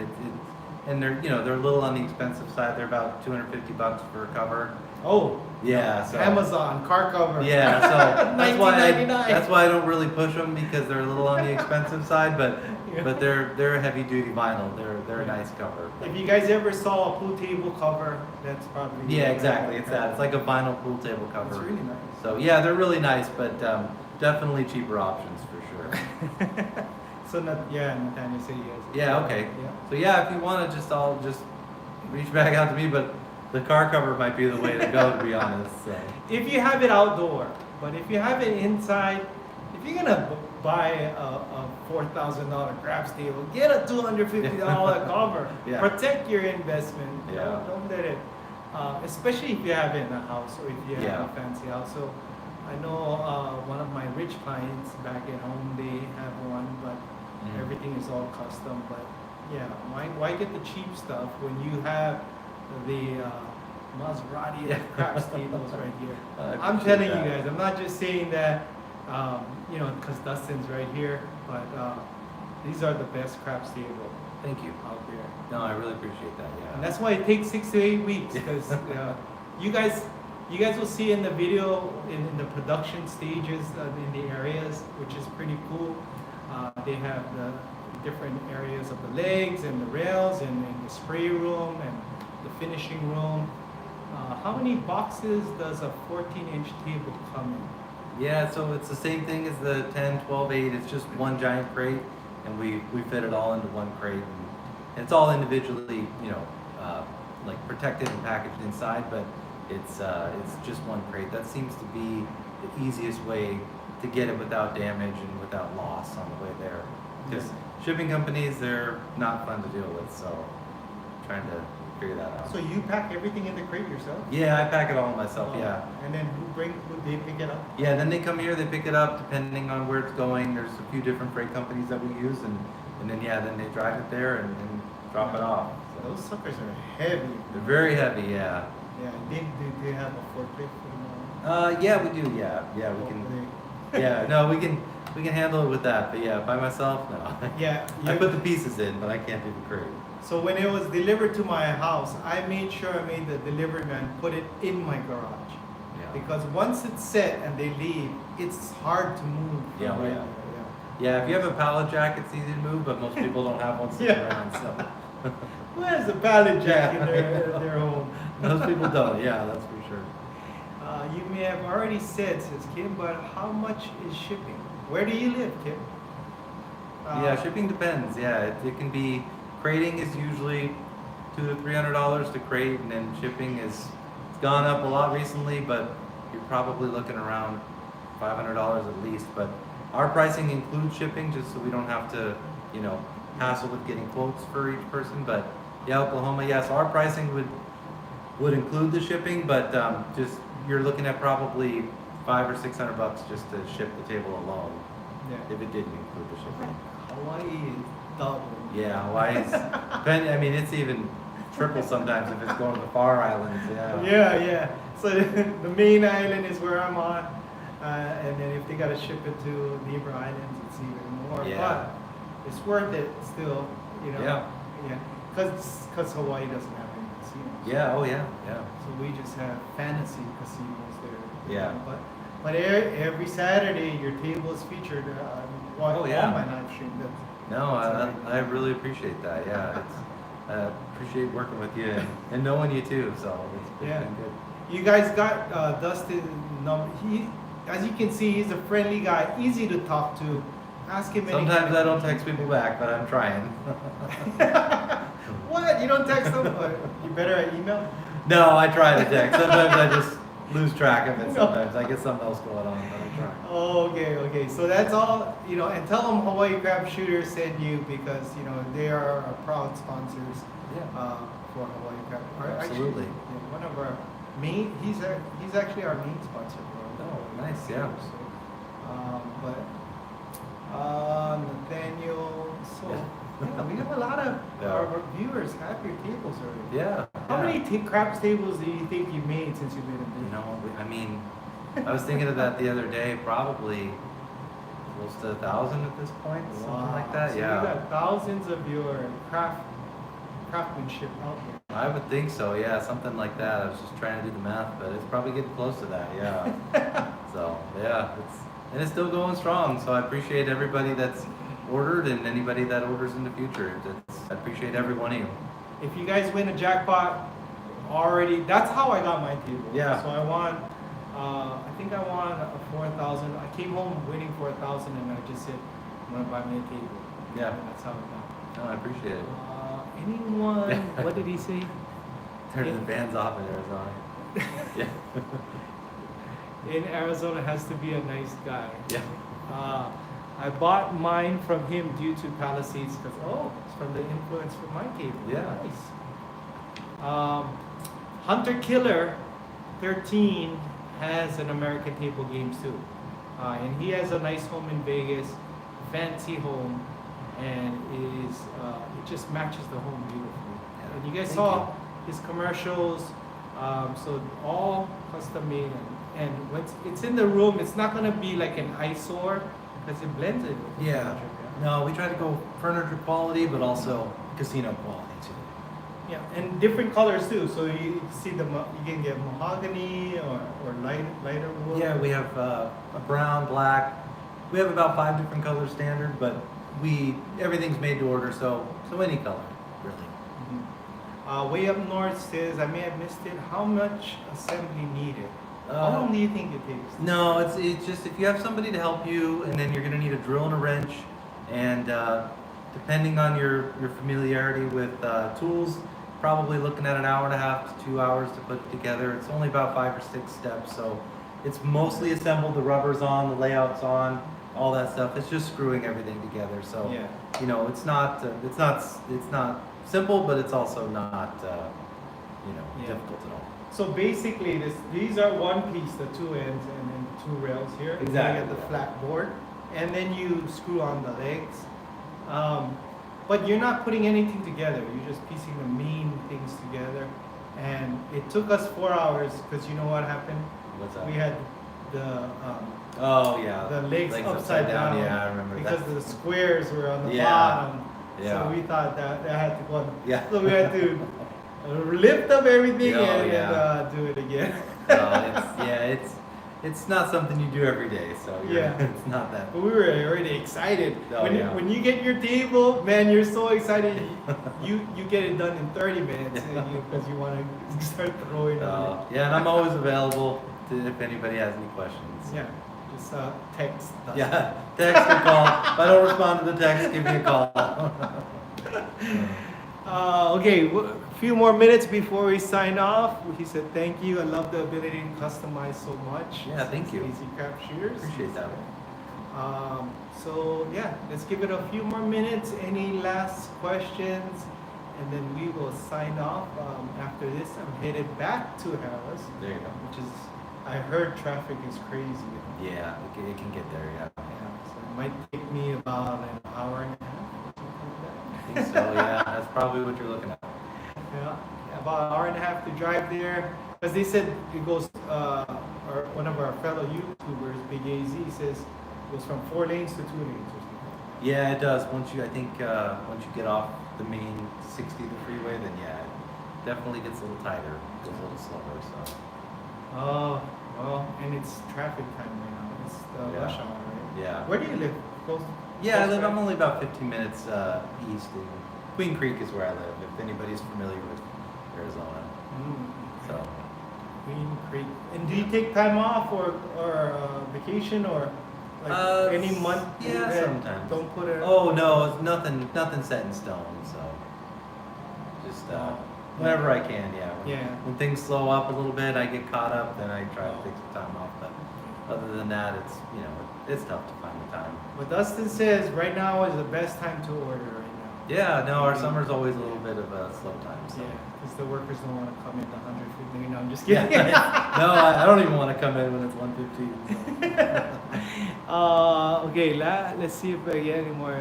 [SPEAKER 2] And they're they're a little on the expensive side. They're about $250 for a cover.
[SPEAKER 1] Oh,
[SPEAKER 2] Yeah, so
[SPEAKER 1] Amazon car cover.
[SPEAKER 2] Yeah, so
[SPEAKER 1] $19.99.
[SPEAKER 2] that's why I don't really push them because they're a little on the expensive side, but
[SPEAKER 1] Yeah.
[SPEAKER 2] but they're a heavy duty vinyl. They're a
[SPEAKER 1] Yeah.
[SPEAKER 2] nice cover.
[SPEAKER 1] If you guys ever saw a pool table cover, that's probably
[SPEAKER 2] Yeah, exactly. It's that. It's like a vinyl pool table cover.
[SPEAKER 1] It's really nice.
[SPEAKER 2] So yeah, they're really nice, but definitely cheaper options for sure.
[SPEAKER 1] So Nathaniel said yes.
[SPEAKER 2] Yeah. Okay.
[SPEAKER 1] Yeah.
[SPEAKER 2] So yeah, if you want to, I'll just reach back out to me, but the car cover might be the way to go, to be honest. So.
[SPEAKER 1] If you have it outdoor, but if you have it inside, if you're gonna buy a $4,000 craps table, get a $250 cover.
[SPEAKER 2] Yeah.
[SPEAKER 1] Protect your investment.
[SPEAKER 2] Yeah.
[SPEAKER 1] Don't let it. Especially if you have it in a house or if you have
[SPEAKER 2] Yeah.
[SPEAKER 1] a fancy house. So I know one of my rich clients back at home, they have one, but
[SPEAKER 2] Mhm.
[SPEAKER 1] everything is all custom. But yeah, why get the cheap stuff when you have the Maserati
[SPEAKER 2] Yeah.
[SPEAKER 1] craps tables right here?
[SPEAKER 2] I
[SPEAKER 1] I'm
[SPEAKER 2] appreciate
[SPEAKER 1] telling you
[SPEAKER 2] that.
[SPEAKER 1] guys, I'm not just saying that, because Dustin's right here, but these are the best craps table
[SPEAKER 2] Thank you.
[SPEAKER 1] out there.
[SPEAKER 2] No, I really appreciate that. Yeah.
[SPEAKER 1] And that's why it takes 6 to 8 weeks, because you guys will see in the video in the production stages in the areas, which is pretty cool. They have the different areas of the legs and the rails and the spray room and the finishing room. How many boxes does a 14-inch table come in?
[SPEAKER 2] Yeah, so it's the same thing as the 10, 12, 8. It's just one giant crate, and we fit it all into one crate. And it's all individually, like protected and packaged inside, but it's just one crate. That seems to be the easiest way to get it without damage and without loss on the way there. Because shipping companies, they're not fun to deal with, so trying to figure that out.
[SPEAKER 1] So you pack everything in the crate yourself?
[SPEAKER 2] Yeah, I pack it all myself. Yeah.
[SPEAKER 1] And then who they pick it up?
[SPEAKER 2] Yeah, then they come here, they pick it up depending on where it's going. There's a few different freight companies that we use, and then then they drive it there and drop it off. So
[SPEAKER 1] Those suckers are heavy.
[SPEAKER 2] they're very heavy, yeah.
[SPEAKER 1] Yeah, they have a forklift for
[SPEAKER 2] Yeah, we do, yeah. Yeah, we can. Yeah, no, we can handle it with that. But yeah, by myself, no.
[SPEAKER 1] Yeah.
[SPEAKER 2] I put the pieces in, but I can't do the crate.
[SPEAKER 1] So when it was delivered to my house, I made sure I made the delivery man put it in my garage.
[SPEAKER 2] Yeah.
[SPEAKER 1] because once it's set and they leave, it's hard to move.
[SPEAKER 2] Yeah,
[SPEAKER 1] from
[SPEAKER 2] yeah.
[SPEAKER 1] there.
[SPEAKER 2] Yeah, if you have a pallet jack, it's easy to move, but most people don't have one sitting
[SPEAKER 1] Yeah.
[SPEAKER 2] around, so.
[SPEAKER 1] Who has a pallet jack in their home?
[SPEAKER 2] Most people don't, yeah, that's for sure.
[SPEAKER 1] You may have already said, says Kim, but how much is shipping? Where do you live, Kim?
[SPEAKER 2] Yeah, shipping depends, yeah, it can be, crating is usually $200 to $300 to crate, and then shipping it's gone up a lot recently, but you're probably looking around $500 at least, but our pricing includes shipping, just so we don't have to, hassle with getting quotes for each person. But yeah, Oklahoma, yes, our pricing would include the shipping, but just you're looking at probably $500 or $600 just to ship the table alone,
[SPEAKER 1] Yeah.
[SPEAKER 2] if it didn't include the shipping.
[SPEAKER 1] Hawaii is double.
[SPEAKER 2] Yeah, Hawaii's, I mean, it's even triple sometimes if it's going to the far islands. Yeah.
[SPEAKER 1] Yeah. So the main island is where I'm on, and then if they gotta ship it to neighbor islands, it's even more.
[SPEAKER 2] Yeah.
[SPEAKER 1] But it's worth it still,
[SPEAKER 2] Yeah.
[SPEAKER 1] Yeah. Because Hawaii doesn't have any casinos.
[SPEAKER 2] Yeah. Oh yeah. Yeah.
[SPEAKER 1] So we just have fantasy casinos there.
[SPEAKER 2] Yeah.
[SPEAKER 1] But every Saturday your table is featured
[SPEAKER 2] Oh, yeah.
[SPEAKER 1] on my live stream.
[SPEAKER 2] No,
[SPEAKER 1] That's
[SPEAKER 2] I really appreciate that. Yeah, I appreciate working with you and knowing you too. So it's
[SPEAKER 1] Yeah.
[SPEAKER 2] been good.
[SPEAKER 1] You guys got Dustin number. He, as you can see, he's a friendly guy, easy to talk to. Ask him anything.
[SPEAKER 2] Sometimes I don't text people back, but I'm trying.
[SPEAKER 1] What? You don't text them? You better at email?
[SPEAKER 2] No, I try to text. Sometimes I just lose track of it. Sometimes I get something else going on, but I try.
[SPEAKER 1] Oh, okay. So that's all, and tell them Hawaii Crab Shooters sent you because, they are our proud sponsors
[SPEAKER 2] Yeah.
[SPEAKER 1] for Hawaii Crab.
[SPEAKER 2] Absolutely.
[SPEAKER 1] Actually, one of our main, he's actually our main sponsor.
[SPEAKER 2] Oh, nice. Yeah.
[SPEAKER 1] Nathaniel, so
[SPEAKER 2] Yeah.
[SPEAKER 1] we have a lot of
[SPEAKER 2] Yeah.
[SPEAKER 1] our viewers have your tables already.
[SPEAKER 2] Yeah.
[SPEAKER 1] How
[SPEAKER 2] yeah.
[SPEAKER 1] many craps tables do you think you've made since you've been in business?
[SPEAKER 2] I mean, I was thinking of that the other day. Probably close to 1,000 at this point, something like that.
[SPEAKER 1] So
[SPEAKER 2] Yeah.
[SPEAKER 1] you got thousands of your craftsmanship out there.
[SPEAKER 2] I would think so, yeah, something like that. I was just trying to do the math, but it's probably getting close to that, yeah. So, yeah, it's still going strong. So I appreciate everybody that's ordered and anybody that orders in the future. I appreciate every one of you.
[SPEAKER 1] If you guys win a jackpot already, that's how I got my table.
[SPEAKER 2] Yeah.
[SPEAKER 1] So I won, I think I won a 4,000. I came home waiting for 1,000 and I just said, I'm gonna buy me a table.
[SPEAKER 2] Yeah.
[SPEAKER 1] And that's how it got.
[SPEAKER 2] No, I appreciate it.
[SPEAKER 1] Anyone,
[SPEAKER 2] Yeah.
[SPEAKER 1] what did he say?
[SPEAKER 2] Turning the fans off in Arizona. Yeah.
[SPEAKER 1] In Arizona has to be a nice guy.
[SPEAKER 2] Yeah.
[SPEAKER 1] I bought mine from him due to Palisades because it's from the influence from my table.
[SPEAKER 2] Yeah.
[SPEAKER 1] Nice. Hunter Killer 13 has an American Table Games too, and he has a nice home in Vegas, fancy home, and it just matches the home beautifully.
[SPEAKER 2] Yeah.
[SPEAKER 1] And you guys
[SPEAKER 2] Thank
[SPEAKER 1] saw
[SPEAKER 2] you.
[SPEAKER 1] his commercials, so all custom made, and when it's in the room, it's not gonna be like an eyesore because it blends it. with the
[SPEAKER 2] Yeah.
[SPEAKER 1] furniture,
[SPEAKER 2] No, we try to go furniture quality, but also casino quality too.
[SPEAKER 1] Yeah, and different colors too. So you see you can get mahogany or lighter wood.
[SPEAKER 2] Yeah, we have a brown, black. We have about 5 different colors standard, but everything's made to order, so any color, really.
[SPEAKER 1] Way up north says, I may have missed it. How much assembly needed? How
[SPEAKER 2] Uh,
[SPEAKER 1] long do you think it takes?
[SPEAKER 2] No, it's just if you have somebody to help you, and then you're gonna need a drill and a wrench, and depending on your familiarity with tools, probably looking at an hour and a half to 2 hours to put it together. It's only about 5 or 6 steps, so it's mostly assembled. The rubber's on, the layout's on, all that stuff. It's just screwing everything together. So
[SPEAKER 1] Yeah.
[SPEAKER 2] it's not simple, but it's also not
[SPEAKER 1] Yeah.
[SPEAKER 2] difficult at all.
[SPEAKER 1] So basically, these are one piece, the two ends and then two rails here. And then you get the
[SPEAKER 2] Exactly.
[SPEAKER 1] flat board, and then you screw on the legs. But you're not putting anything together. You're just piecing the main things together. And it took us 4 hours because you know what happened?
[SPEAKER 2] What's that?
[SPEAKER 1] We had the
[SPEAKER 2] Oh yeah.
[SPEAKER 1] the legs upside down.
[SPEAKER 2] Yeah, I remember
[SPEAKER 1] because
[SPEAKER 2] that.
[SPEAKER 1] the squares were on the
[SPEAKER 2] Yeah.
[SPEAKER 1] bottom.
[SPEAKER 2] Yeah.
[SPEAKER 1] So we thought that had to go on.
[SPEAKER 2] Yeah.
[SPEAKER 1] So we had to lift up everything
[SPEAKER 2] Oh,
[SPEAKER 1] and
[SPEAKER 2] yeah.
[SPEAKER 1] do it again.
[SPEAKER 2] It's not something you do every day, so
[SPEAKER 1] Yeah.
[SPEAKER 2] it's not that.
[SPEAKER 1] But we were already excited.
[SPEAKER 2] Oh,
[SPEAKER 1] when,
[SPEAKER 2] yeah.
[SPEAKER 1] when you get your table, man, you're so excited. You get it done in 30 minutes because you want to start throwing on
[SPEAKER 2] Yeah, and I'm always available if anybody has any questions.
[SPEAKER 1] it. Yeah, just text us.
[SPEAKER 2] Yeah, text or call. If I don't respond to the text, give me a call.
[SPEAKER 1] Okay, a few more minutes before we sign off. He said, thank you. I love the ability to customize so much.
[SPEAKER 2] Yeah, thank you.
[SPEAKER 1] Easy Craft Shooters.
[SPEAKER 2] Appreciate that.
[SPEAKER 1] So, yeah, let's give it a few more minutes. Any last questions? And then we will sign off. After this, I'm headed back to Harris,
[SPEAKER 2] There you go.
[SPEAKER 1] which is, I heard traffic is crazy.
[SPEAKER 2] Yeah, it can get there. Yeah.
[SPEAKER 1] Yeah, so it might take me about an hour and a half or something like that.
[SPEAKER 2] I think so. Yeah, that's probably what you're looking at.
[SPEAKER 1] Yeah, about an hour and a half to drive there. Because they said it goes, one of our fellow YouTubers, Big AZ, says it goes from 4 lanes to 2 lanes or something.
[SPEAKER 2] Yeah, it does. Once you get off the main 60, the freeway, then yeah, it definitely gets a little tighter, goes a little slower. So
[SPEAKER 1] Oh, well, and it's traffic time right now. It's the
[SPEAKER 2] Yeah.
[SPEAKER 1] rush hour, right?
[SPEAKER 2] yeah.
[SPEAKER 1] Where do you live? Close?
[SPEAKER 2] Yeah,
[SPEAKER 1] close by?
[SPEAKER 2] I'm only about 15 minutes east. In Queen Creek is where I live. If anybody's familiar with Arizona,
[SPEAKER 1] Mm,
[SPEAKER 2] so
[SPEAKER 1] Queen Creek. And do you take time off or vacation or like any month?
[SPEAKER 2] yeah,
[SPEAKER 1] that
[SPEAKER 2] sometimes.
[SPEAKER 1] Don't put it.
[SPEAKER 2] Oh no, it's nothing set in stone. So just whenever I can, yeah.
[SPEAKER 1] Yeah.
[SPEAKER 2] When things slow up a little bit, I get caught up, then I try to take some time off. But other than that, it's tough to find the time.
[SPEAKER 1] But Dustin says right now is the best time to order right now.
[SPEAKER 2] Yeah, no, our summer's always a little bit of a slow time. So.
[SPEAKER 1] Yeah, because the workers don't want to come in 150. No, I'm just
[SPEAKER 2] Yeah.
[SPEAKER 1] kidding.
[SPEAKER 2] No, I don't even want to come in when it's 115. So.
[SPEAKER 1] Okay, let's see if I get any more.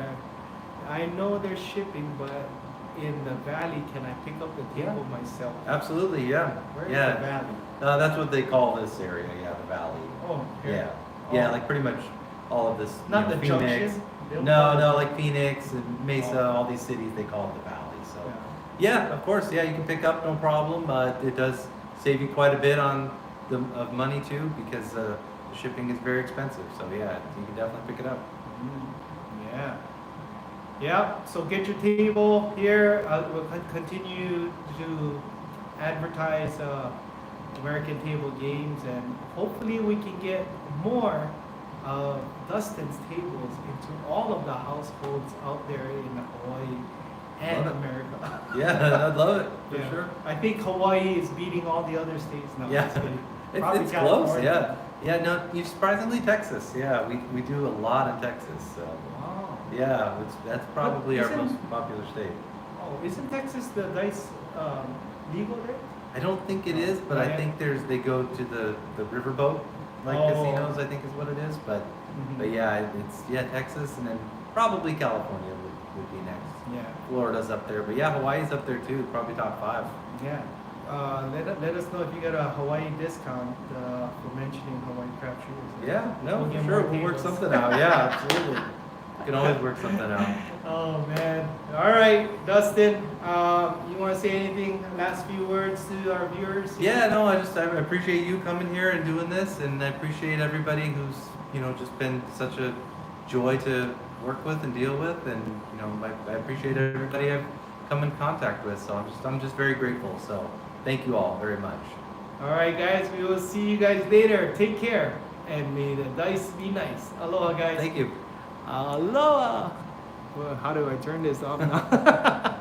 [SPEAKER 1] I know they're shipping, but in the valley, can I pick up the table myself?
[SPEAKER 2] Absolutely, yeah.
[SPEAKER 1] Where is
[SPEAKER 2] Yeah.
[SPEAKER 1] the valley?
[SPEAKER 2] That's what they call this area, yeah, the valley.
[SPEAKER 1] Oh, here.
[SPEAKER 2] Yeah, yeah,
[SPEAKER 1] Oh.
[SPEAKER 2] like pretty much all of this.
[SPEAKER 1] Not the
[SPEAKER 2] Phoenix.
[SPEAKER 1] junction? They don't call
[SPEAKER 2] No,
[SPEAKER 1] it-
[SPEAKER 2] like Phoenix and Mesa,
[SPEAKER 1] Oh.
[SPEAKER 2] all these cities, they call it the valley. So,
[SPEAKER 1] Yeah.
[SPEAKER 2] yeah, of course, yeah, you can pick up, no problem. It does save you quite a bit of money too, because the shipping is very expensive. So yeah, you can definitely pick it up.
[SPEAKER 1] Yeah. Yeah, so get your table here. We'll continue to advertise American Table Games, and hopefully we can get more of Dustin's tables into all of the households out there in Hawaii and
[SPEAKER 2] Love it.
[SPEAKER 1] America.
[SPEAKER 2] Yeah, I'd love it for
[SPEAKER 1] Yeah.
[SPEAKER 2] sure.
[SPEAKER 1] I think Hawaii is beating all the other states now.
[SPEAKER 2] Yeah.
[SPEAKER 1] Just kidding. Probably
[SPEAKER 2] It's close,
[SPEAKER 1] California.
[SPEAKER 2] yeah. Yeah, no, surprisingly Texas. Yeah, we do a lot in Texas. So
[SPEAKER 1] Wow.
[SPEAKER 2] yeah, that's probably our
[SPEAKER 1] isn't-
[SPEAKER 2] most popular state.
[SPEAKER 1] Oh, isn't Texas the dice legal there?
[SPEAKER 2] I don't think it is, but I
[SPEAKER 1] Yeah.
[SPEAKER 2] think they go to the riverboat like
[SPEAKER 1] Oh.
[SPEAKER 2] casinos. I think is what it is. But yeah, it's Texas, and then probably California would be next.
[SPEAKER 1] Yeah.
[SPEAKER 2] Florida's up there, but yeah, Hawaii's up there too. Probably top 5.
[SPEAKER 1] Yeah. Let us know if you get a Hawaii discount for mentioning Hawaii Craft Shooters.
[SPEAKER 2] Yeah, no,
[SPEAKER 1] We'll
[SPEAKER 2] for
[SPEAKER 1] get
[SPEAKER 2] sure.
[SPEAKER 1] more
[SPEAKER 2] We'll work
[SPEAKER 1] tables.
[SPEAKER 2] something out. Yeah, absolutely. We can always work something out.
[SPEAKER 1] Oh man. All right, Dustin. You want to say anything? Last few words to our viewers?
[SPEAKER 2] Yeah, no, I appreciate you coming here and doing this, and I appreciate everybody who's just been such a joy to work with and deal with, and I appreciate everybody I've come in contact with. So I'm just very grateful. So thank you all very much.
[SPEAKER 1] All right, guys. We will see you guys later. Take care, and may the dice be nice. Aloha, guys.
[SPEAKER 2] Thank you.
[SPEAKER 1] Aloha. Well, how do I turn this off now?